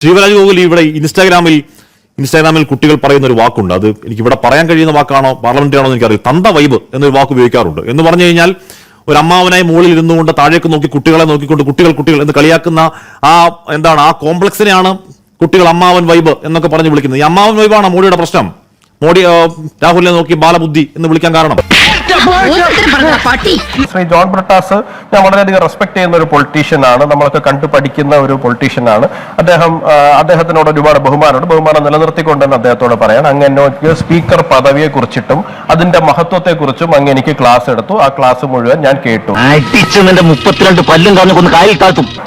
ശിവരാജ് ഗോകുൽ ഇവിടെ ഇൻസ്റ്റാഗ്രാമിൽ കുട്ടികൾ പറയുന്ന ഒരു വാക്കുണ്ട്. അത് എനിക്ക് ഇവിടെ പറയാൻ കഴിയുന്ന വാക്കാണോ പാർലമെന്ററി ആണോ എന്ന് എനിക്കറിയില്ല. തന്ത വൈബ് എന്നൊരു വാക്ക് ഉപയോഗിക്കാറുണ്ട്. എന്ന് പറഞ്ഞു കഴിഞ്ഞാൽ ഒരു അമ്മാവനായി മുകളിൽ ഇരുന്നുകൊണ്ട് താഴേക്ക് നോക്കി കുട്ടികളെ നോക്കിക്കൊണ്ട് കുട്ടികൾ എന്ന് കളിയാക്കുന്ന ആ കോംപ്ലക്സിനെയാണ് കുട്ടികൾ അമ്മാവൻ വൈബ് എന്നൊക്കെ പറഞ്ഞ് വിളിക്കുന്നത്. ഈ അമ്മാവൻ വൈബാണ് മോഡിയുടെ പ്രശ്നം. മോഡി രാഹുലിനെ നോക്കി ബാലബുദ്ധി എന്ന് വിളിക്കാൻ കാരണം ശ്രീ ജോൺ ബ്രിട്ടാസ് ഞാൻ വളരെയധികം റെസ്പെക്ട് ചെയ്യുന്ന ഒരു പൊളിറ്റീഷ്യനാണ്. നമ്മളൊക്കെ കണ്ടു പഠിക്കുന്ന ഒരു പൊളിറ്റീഷ്യനാണ് അദ്ദേഹത്തിനോട് ഒരുപാട് ബഹുമാനം നിലനിർത്തിക്കൊണ്ട് തന്നെ അദ്ദേഹത്തോട് പറയാൻ അങ്ങ് സ്പീക്കർ പദവിയെ കുറിച്ചിട്ടും അതിന്റെ മഹത്വത്തെ കുറിച്ചും അങ്ങ് എനിക്ക് ക്ലാസ് എടുത്തു. ആ ക്ലാസ് മുഴുവൻ ഞാൻ കേട്ടു.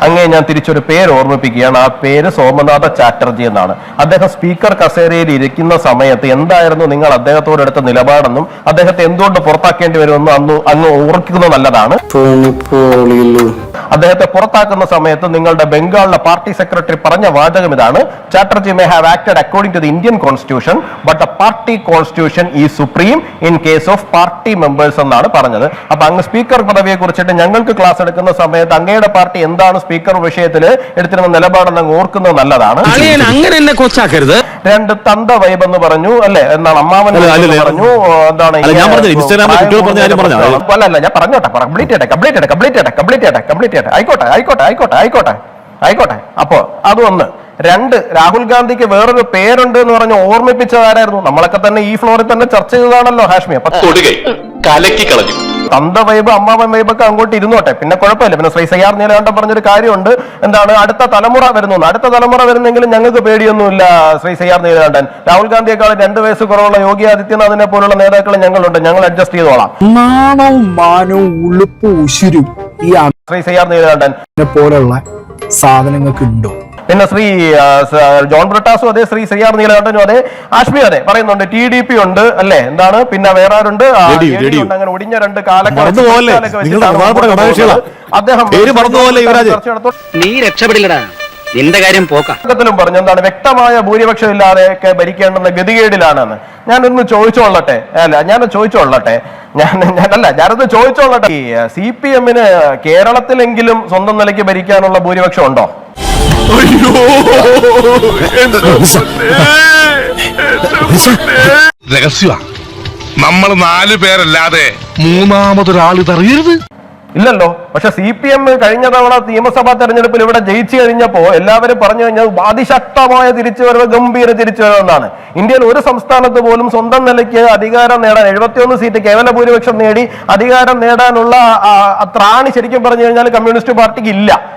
അങ്ങേ ഞാൻ തിരിച്ചൊരു പേര് ഓർമ്മിപ്പിക്കുകയാണ്. ആ പേര് സോമനാഥ ചാറ്റർജി എന്നാണ്. അദ്ദേഹം സ്പീക്കർ കസേരയിൽ ഇരിക്കുന്ന സമയത്ത് എന്തായിരുന്നു നിങ്ങൾ അദ്ദേഹത്തോട് എടുത്ത നിലപാടെന്നും അദ്ദേഹത്തെ എന്തുകൊണ്ട് പുറത്താക്കേണ്ടി വരുമെന്നും അങ്ങ് ഓർക്കുന്നത് നല്ലതാണ്. അദ്ദേഹത്തെ പുറത്താക്കുന്ന സമയത്ത് നിങ്ങളുടെ ബംഗാളിലെ പാർട്ടി സെക്രട്ടറി പറഞ്ഞ വാചകം ഇതാണ്: Chatterjee may have acted according to the Indian constitution but the party constitution is supreme in case of party members എന്നാണ് പറഞ്ഞത്. അപ്പൊ അങ്ങ് സ്പീക്കർ പദവിയെ കുറിച്ചിട്ട് ഞങ്ങൾക്ക് ക്ലാസ് എടുക്കുന്ന സമയത്ത് അങ്ങയുടെ പാർട്ടി എന്താണ് സ്പീക്കർ വിഷയത്തിൽ എടുത്തിരുന്ന നിലപാടെന്ന് അങ്ങ് ഓർക്കുന്നത് നല്ലതാണ്. രണ്ട് തന്ത വൈബ് എന്ന് പറഞ്ഞു അല്ലെ, എന്നാണ് അമ്മാവൻ പറഞ്ഞു. എന്താണ് അല്ല ഞാൻ പറഞ്ഞോട്ടെ, കംപ്ലീറ്റ് ആയിക്കോട്ടെ. അപ്പോ അതൊന്ന്. രണ്ട്, രാഹുൽ ഗാന്ധിക്ക് വേറൊരു പേരുണ്ട് എന്ന് പറഞ്ഞ് ഓർമ്മിപ്പിച്ചതാരായിരുന്നു? നമ്മളൊക്കെ തന്നെ ഈ ഫ്ലോറിൽ തന്നെ ചർച്ച ചെയ്തതാണല്ലോ ഹാഷ്മി. അപ്പൊ തന്ത വൈബ് അമ്മാവൻ വൈബൊക്കെ അങ്ങോട്ട് ഇരുന്നോട്ടെ, പിന്നെ കുഴപ്പമില്ല. പിന്നെ ശ്രീ സയ്യാർ നീലകണ്ഠൻ പറഞ്ഞൊരു കാര്യമുണ്ട്, എന്താണ് അടുത്ത തലമുറ വരുന്നെങ്കിലും ഞങ്ങൾക്ക് പേടിയൊന്നുമില്ല. ശ്രീ സയ്യാർ നീലകണ്ഠൻ, രാഹുൽ ഗാന്ധിയെക്കാൾ 2 വയസ്സ് കുറവുള്ള യോഗി ആദിത്യനാഥിനെ പോലുള്ള നേതാക്കൾ ഞങ്ങളുണ്ട്, ഞങ്ങൾ അഡ്ജസ്റ്റ് ചെയ്തോളാം. ശ്രീ സയ്യാർ നീലകണ്ഠൻ പോലുള്ള സാധനങ്ങൾക്ക് ഉണ്ടോ? പിന്നെ ശ്രീ ജോൺ ബ്രിട്ടാസും അതെ, ശ്രീ സയ്യാർ നീലകണ്ഠനും അതെ, ആഷ്മി അതെ പറയുന്നുണ്ട്. TDP ഉണ്ട് അല്ലെ, എന്താണ് പിന്നെ വേറെ ആരുണ്ട്, അങ്ങനെ ഒടിഞ്ഞ 2 കാലഘട്ടത്തിലും പറഞ്ഞു എന്താണ് വ്യക്തമായ ഭൂരിപക്ഷം ഇല്ലാതെയൊക്കെ ഭരിക്കേണ്ടുന്ന ഗതികേടിലാണെന്ന്. ഞാനൊന്ന് ചോദിച്ചോളട്ടെ, ഞാനൊന്ന് ചോദിച്ചോളട്ടെ, ഈ CPM-ന് കേരളത്തിലെങ്കിലും സ്വന്തം നിലയ്ക്ക് ഭരിക്കാനുള്ള ഭൂരിപക്ഷം ഉണ്ടോ? രഹസ്യ നമ്മൾ 4 പേരല്ലാതെ മൂന്നാമതൊരാൾ ഇതറിയരുത്. ഇല്ലല്ലോ. പക്ഷെ CPM കഴിഞ്ഞ തവണ നിയമസഭാ തെരഞ്ഞെടുപ്പിൽ ഇവിടെ ജയിച്ചു കഴിഞ്ഞപ്പോ എല്ലാവരും പറഞ്ഞു കഴിഞ്ഞാൽ അതിശക്തമായ തിരിച്ചുവരവ്, ഗംഭീര തിരിച്ചുവരവെന്നാണ്. ഇന്ത്യയിൽ ഒരു സംസ്ഥാനത്ത് പോലും സ്വന്തം നിലയ്ക്ക് അധികാരം നേടാൻ 71 സീറ്റ് കേവല ഭൂരിപക്ഷം നേടി അധികാരം നേടാനുള്ള ത്രാണി ശരിക്കും പറഞ്ഞു കഴിഞ്ഞാൽ കമ്മ്യൂണിസ്റ്റ് പാർട്ടിക്ക് ഇല്ല.